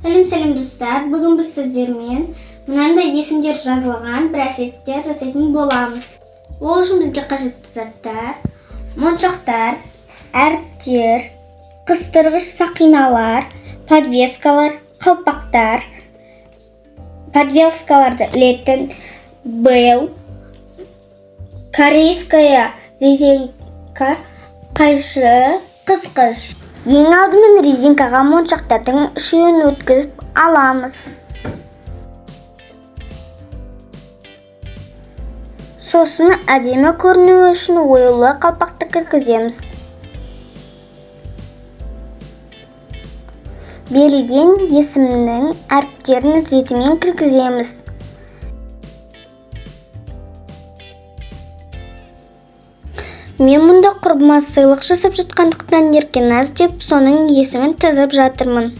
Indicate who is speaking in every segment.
Speaker 1: Сәлем достар, бүгін біз сіздермен мынандай есімдер жазылған браслеттер жасайтын боламыз. Ол үшін бізге қажетті заттар: моншақтар, әріптер, қыстырғыш сақиналар, подвескалар, қалпақтар. Подвескаларды ілетін бел, корейская резинка, қайшы, қысқыш. Ең алдымен резинкаға моншақтардың үшеуін өткізіп аламыз. Сосын әдемі көрінуі үшін оюлы қалпақты кіргіземіз. Берілген есімнің әріптерін ретімен кіргіземіз. Мен мұнда құрбыма сыйлық жасап жатқандықтан Еркеназ деп соның есімін тізіп жатырмын.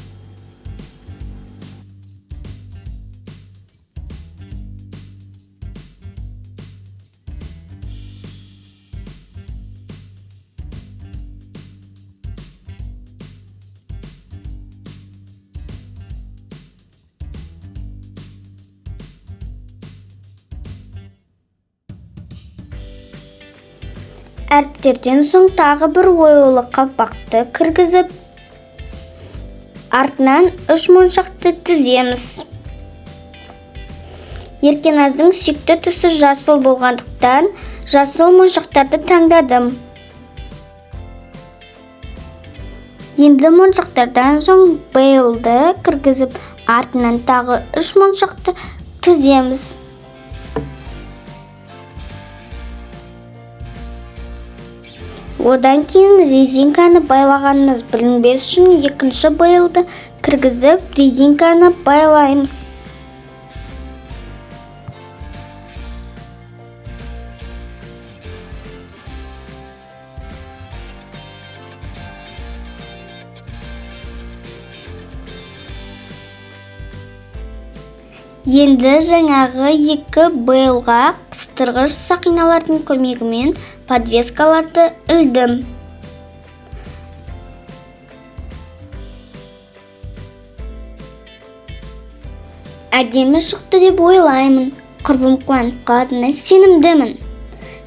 Speaker 1: Әріптерден соң тағы бір оюлы қалпақты кіргізіп, артынан 3 моншақты тіземіз. Еркеназдың сүйікті түсі жасыл болғандықтан жасыл моншақтарды таңдадым. Енді моншақтардан соң бейлді кіргізіп, артынан тағы 3 моншақты тіземіз. Одан кейін резинканы байлағанымыз білінбес үшін екінші бейлді кіргізіп, резинканы байлаймыз. Енді жаңағы екі бейлға қыстырғыш сақиналардың көмегімен подвескаларды ілдім. Әдемі шықты деп ойлаймын. Құрбым қуанып қалатынына сенімдімін.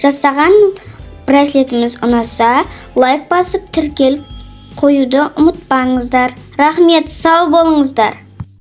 Speaker 1: Жасаған браслетіміз ұнаса, лайк басып тіркеліп қоюды ұмытпаңыздар. Рахмет, сау болыңыздар.